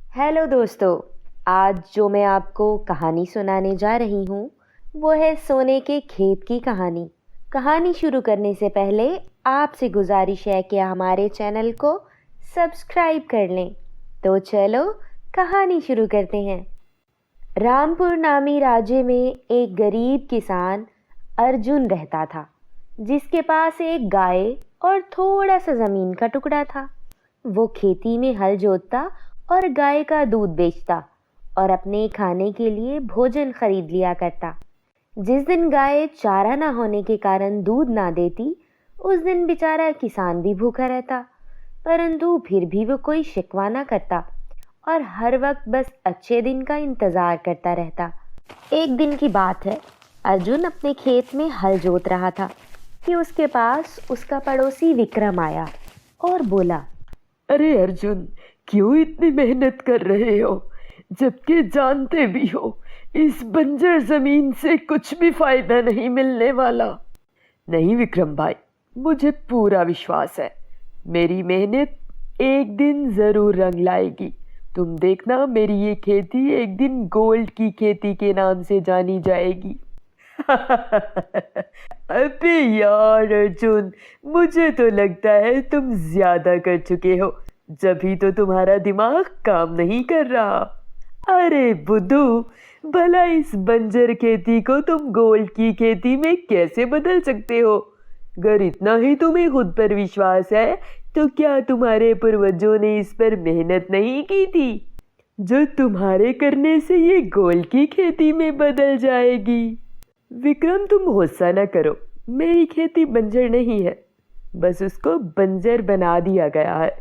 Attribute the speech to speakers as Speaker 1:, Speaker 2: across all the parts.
Speaker 1: Hello दोस्तों। आज जो मैं आपको कहानी सुनाने जा रही हूँ वो है सोने के खेत की कहानी। कहानी शुरू करने से पहले आपसे गुजारिश है कि हमारे चैनल को सब्सक्राइब कर लें। तो चलो कहानी शुरू करते हैं। रामपुर नामी राज्य में एक गरीब किसान अर्जुन रहता था, जिसके पास एक गाय और थोड़ा सा ज़मीन का टुकड़ा था। वो खेती में हल जोतता और गाय का दूध बेचता और अपने खाने के लिए भोजन खरीद लिया करता। जिस दिन गाय चारा ना होने के कारण दूध ना देती, उस दिन बेचारा किसान भी भूखा रहता। परंतु फिर भी वो कोई शिकवा ना करता और हर वक्त बस अच्छे दिन का इंतजार करता रहता। एक दिन की बात है, अर्जुन अपने खेत में हल जोत रहा था कि उसके पास उसका पड़ोसी विक्रम आया और बोला,
Speaker 2: अरे अर्जुन, क्यों इतनी मेहनत कर रहे हो जबकि जानते भी हो इस बंजर जमीन से कुछ भी फायदा नहीं मिलने वाला। नहीं विक्रम भाई, मुझे पूरा विश्वास है मेरी मेहनत एक दिन जरूर रंग लाएगी। तुम देखना, मेरी ये खेती एक दिन गोल्ड की खेती के नाम से जानी जाएगी। अबे यार अर्जुन, मुझे तो लगता है तुम ज्यादा कर चुके हो, जभी तो तुम्हारा दिमाग काम नहीं कर रहा। अरे बुद्धू, भला इस बंजर खेती को तुम गोल्ड की खेती में कैसे बदल सकते हो? अगर इतना ही तुम्हें खुद पर विश्वास है तो क्या तुम्हारे पूर्वजों ने इस पर मेहनत नहीं की थी, जो तुम्हारे करने से ये गोल्ड की खेती में बदल जाएगी? विक्रम, तुम गुस्सा न करो, मेरी खेती बंजर नहीं है, बस उसको बंजर बना दिया गया है।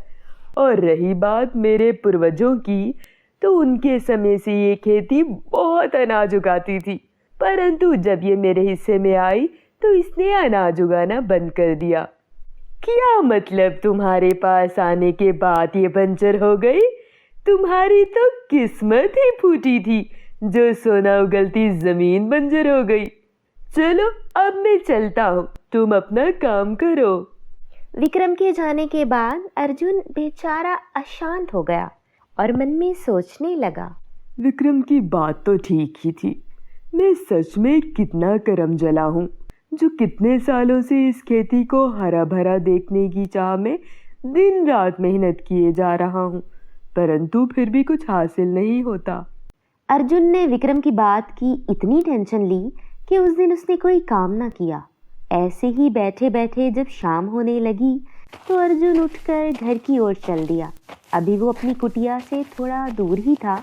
Speaker 2: और रही बात मेरे पूर्वजों की, तो उनके समय से ये खेती बहुत अनाज उगाती थी, परंतु जब ये मेरे हिस्से में आई तो इसने अनाज उगाना बंद कर दिया। क्या मतलब तुम्हारे पास आने के बाद ये बंजर हो गई? तुम्हारी तो किस्मत ही फूटी थी, जो सोना उगलती जमीन बंजर हो गई। चलो अब मैं चलता हूँ, तुम अपना काम करो।
Speaker 1: विक्रम के जाने के बाद अर्जुन बेचारा अशांत हो गया और मन में सोचने लगा,
Speaker 2: विक्रम की बात तो ठीक ही थी। मैं सच में कितना करम जला हूँ, जो कितने सालों से इस खेती को हरा भरा देखने की चाह में दिन रात मेहनत किए जा रहा हूँ, परंतु फिर भी कुछ हासिल नहीं होता।
Speaker 1: अर्जुन ने विक्रम की बात की इतनी टेंशन ली कि उस दिन उसने कोई काम ना किया। ऐसे ही बैठे बैठे जब शाम होने लगी तो अर्जुन उठकर घर की ओर चल दिया। अभी वो अपनी कुटिया से थोड़ा दूर ही था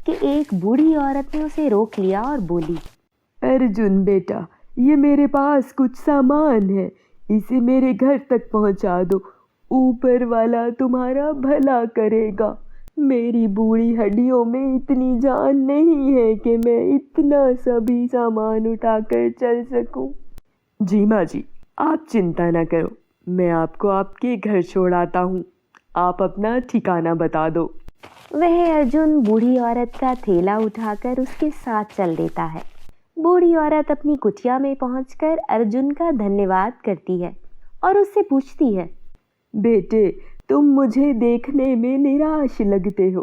Speaker 1: कि एक बूढ़ी औरत ने उसे रोक लिया और बोली,
Speaker 2: अर्जुन बेटा, ये मेरे पास कुछ सामान है, इसे मेरे घर तक पहुंचा दो। ऊपर वाला तुम्हारा भला करेगा। मेरी बूढ़ी हड्डियों में इतनी जान नहीं है कि मैं इतना सभी सामान उठाकर चल सकूं। जी माँ जी, आप चिंता न करो, मैं आपको आपके घर छोड़ आता हूँ। आप अपना ठिकाना बता दो।
Speaker 1: वह अर्जुन बूढ़ी औरत का थैला उठाकर उसके साथ चल देता है। बूढ़ी औरत अपनी कुटिया में पहुंचकर अर्जुन का धन्यवाद करती है और उससे पूछती है,
Speaker 2: बेटे, तुम मुझे देखने में निराश लगते हो,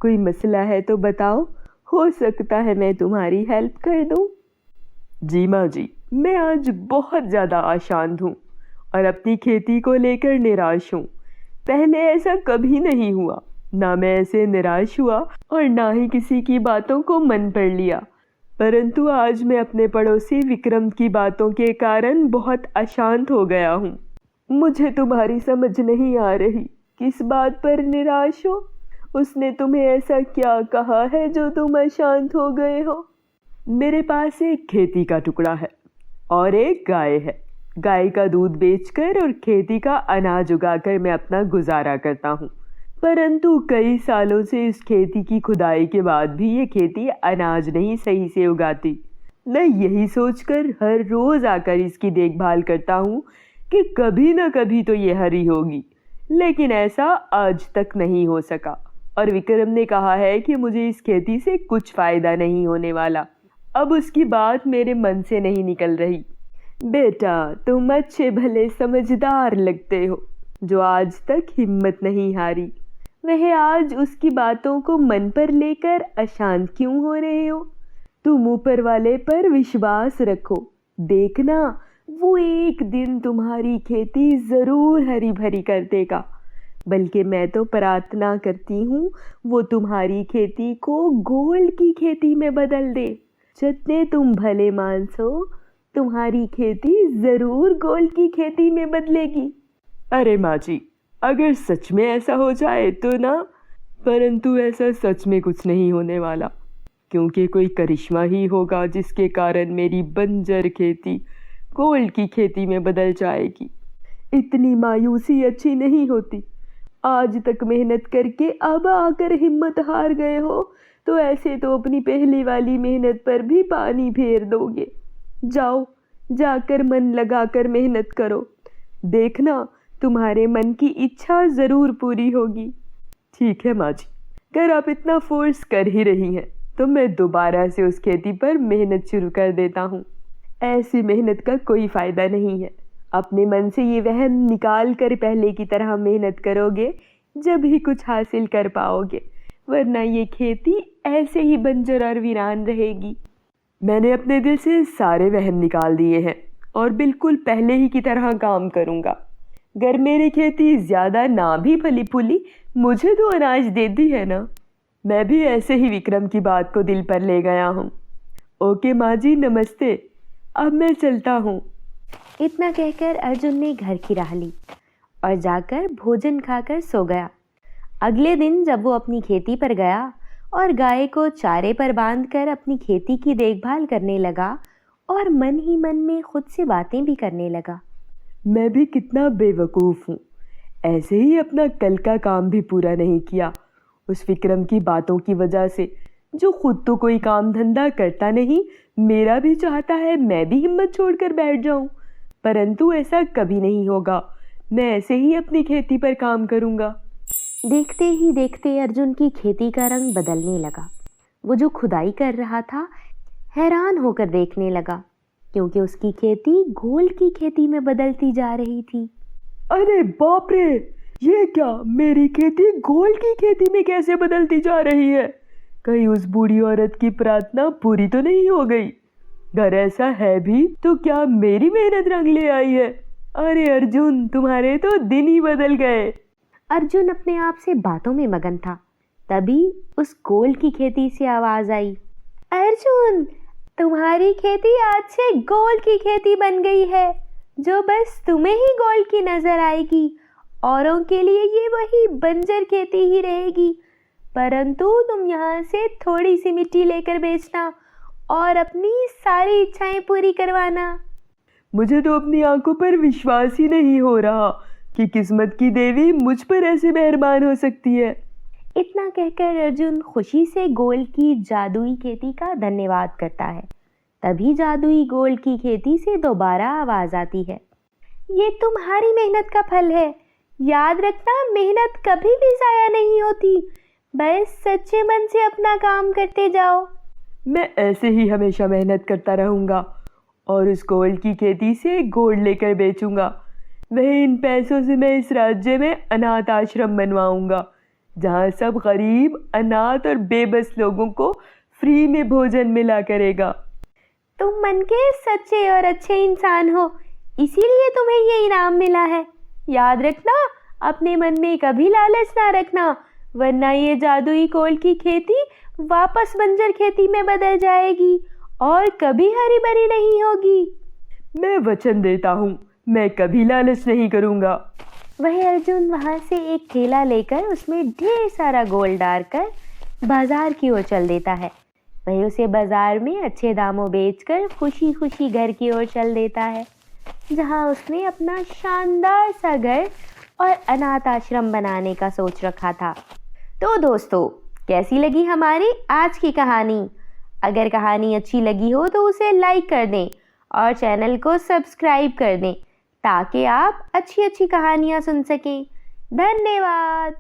Speaker 2: कोई मसला है तो बताओ, हो सकता है मैं तुम्हारी हेल्प कर दूं। जी माँ जी, मैं आज बहुत ज़्यादा अशांत हूँ और अपनी खेती को लेकर निराश हूँ। पहले ऐसा कभी नहीं हुआ, ना मैं ऐसे निराश हुआ और ना ही किसी की बातों को मन पर लिया, परंतु आज मैं अपने पड़ोसी विक्रम की बातों के कारण बहुत अशांत हो गया हूँ। मुझे तुम्हारी समझ नहीं आ रही, किस बात पर निराश हो? उसने तुम्हें ऐसा क्या कहा है जो तुम अशांत हो गए हो? मेरे पास एक खेती का टुकड़ा है और एक गाय है। गाय का दूध बेचकर और खेती का अनाज उगाकर मैं अपना गुजारा करता हूँ, परंतु कई सालों से इस खेती की खुदाई के बाद भी ये खेती अनाज नहीं सही से उगाती। मैं यही सोचकर हर रोज आकर इसकी देखभाल करता हूँ कि कभी ना कभी तो ये हरी होगी, लेकिन ऐसा आज तक नहीं हो सका। और विक्रम ने कहा है कि मुझे इस खेती से कुछ फायदा नहीं होने वाला। अब उसकी बात मेरे मन से नहीं निकल रही। बेटा, तुम अच्छे भले समझदार लगते हो, जो आज तक हिम्मत नहीं हारी। वह आज उसकी बातों को मन पर लेकर अशांत क्यों हो रहे हो? तुम ऊपर वाले पर विश्वास रखो, देखना वो एक दिन तुम्हारी खेती जरूर हरी भरी कर देगा। बल्कि मैं तो प्रार्थना करती हूँ वो तुम्हारी खेती को गोल्ड की खेती में बदल दे। जितने तुम भले मानस हो, तुम्हारी खेती जरूर गोल्ड की खेती में बदलेगी। अरे माँ जी, अगर सच में ऐसा हो जाए तो ना, परंतु ऐसा सच में कुछ नहीं होने वाला, क्योंकि कोई करिश्मा ही होगा जिसके कारण मेरी बंजर खेती गोल्ड की खेती में बदल जाएगी। इतनी मायूसी अच्छी नहीं होती। आज तक मेहनत करके अब आकर हिम्मत हार गए हो तो ऐसे तो अपनी पहली वाली मेहनत पर भी पानी फेर दोगे। जाओ, जाकर मन लगाकर मेहनत करो, देखना तुम्हारे मन की इच्छा ज़रूर पूरी होगी। ठीक है माँ जी, अगर आप इतना फोर्स कर ही रही हैं तो मैं दोबारा से उस खेती पर मेहनत शुरू कर देता हूँ। ऐसी मेहनत का कोई फ़ायदा नहीं है। अपने मन से ये वहम निकाल कर पहले की तरह मेहनत करोगे जब ही कुछ हासिल कर पाओगे, वरना ये खेती ऐसे ही बंजर और वीरान रहेगी। मैंने अपने दिल से सारे वहम निकाल दिए हैं और बिल्कुल पहले ही की तरह काम करूँगा। अगर मेरी खेती ज़्यादा ना भी फली फूली, मुझे तो अनाज देती है ना। मैं भी ऐसे ही विक्रम की बात को दिल पर ले गया हूँ। ओके माँ जी, नमस्ते, अब मैं चलता हूँ।
Speaker 1: इतना कहकर अर्जुन ने घर की राह ली और जाकर भोजन खाकर सो गया। अगले दिन जब वो अपनी खेती पर गया और गाय को चारे पर बांधकर अपनी खेती की देखभाल करने लगा और मन ही मन में खुद से बातें भी करने लगा।
Speaker 2: मैं भी कितना बेवकूफ़ हूँ, ऐसे ही अपना कल का काम भी पूरा नहीं किया उस विक्रम की बातों की वजह से, जो खुद तो कोई काम धंधा करता नहीं। मेरा भी चाहता है मैं भी हिम्मत छोड़कर बैठ जाऊँ, परंतु ऐसा कभी नहीं होगा। मैं ऐसे ही अपनी खेती पर काम करूँगा।
Speaker 1: देखते ही देखते अर्जुन की खेती का रंग बदलने लगा। वो जो खुदाई कर रहा था हैरान होकर देखने लगा, क्योंकि उसकी खेती गोल्ड की खेती में बदलती जा रही थी।
Speaker 2: अरे बाप रे, ये क्या, मेरी खेती गोल्ड की खेती में कैसे बदलती जा रही है? कहीं उस बूढ़ी औरत की प्रार्थना पूरी तो नहीं हो गई? अगर ऐसा है भी तो क्या मेरी मेहनत रंग ले आई है? अरे अर्जुन, तुम्हारे तो दिन ही बदल गए।
Speaker 1: अर्जुन अपने आप से बातों में मगन था, तभी उस गोल्ड की खेती से आवाज आई, अर्जुन, तुम्हारी खेती आज से गोल्ड की खेती बन गई है, जो बस तुम्हें ही गोल्ड की नजर आएगी। औरों के लिए ये वही बंजर खेती ही रहेगी, परंतु तुम यहाँ से थोड़ी सी मिट्टी लेकर बेचना और अपनी सारी इच्छाएं पूरी करवाना।
Speaker 2: मुझे तो अपनी आंखों पर विश्वास ही नहीं हो रहा कि किस्मत की देवी मुझ पर ऐसे मेहरबान हो सकती है।
Speaker 1: इतना कहकर अर्जुन खुशी से गोल्ड की जादुई खेती का धन्यवाद करता है। तभी जादुई गोल्ड की खेती से दोबारा आवाज आती है, ये तुम्हारी मेहनत का फल है। याद रखना, मेहनत कभी भी जाया नहीं होती, बस सच्चे मन से अपना काम करते जाओ।
Speaker 2: मैं ऐसे ही हमेशा मेहनत करता रहूँगा और उस गोल्ड की खेती से गोल्ड लेकर बेचूंगा। वह इन पैसों से मैं इस राज्य में अनाथ आश्रम बनवाऊंगा, जहाँ सब गरीब, अनाथ और बेबस लोगों को फ्री में भोजन मिला करेगा।
Speaker 1: तुम मन के सच्चे और अच्छे इंसान हो, इसीलिए तुम्हें ये इनाम मिला है। याद रखना, अपने मन में कभी लालच ना रखना, वरना ये जादुई गोल्ड की खेती वापस बंजर खेती में बदल जाएगी और कभी हरी भरी नहीं होगी।
Speaker 2: मैं वचन देता हूँ, मैं कभी लालच नहीं करूँगा।
Speaker 1: वह अर्जुन वहाँ से एक थैला लेकर उसमें ढेर सारा गोल्ड डालकर बाजार की ओर चल देता है। वह उसे बाजार में अच्छे दामों बेचकर खुशी खुशी घर की ओर चल देता है, जहाँ उसने अपना शानदार सा घर और अनाथ आश्रम बनाने का सोच रखा था। तो दोस्तों, कैसी लगी हमारी आज की कहानी? अगर कहानी अच्छी लगी हो तो उसे लाइक कर दें और चैनल को सब्सक्राइब कर दें, ताकि आप अच्छी अच्छी कहानियाँ सुन सकें। धन्यवाद।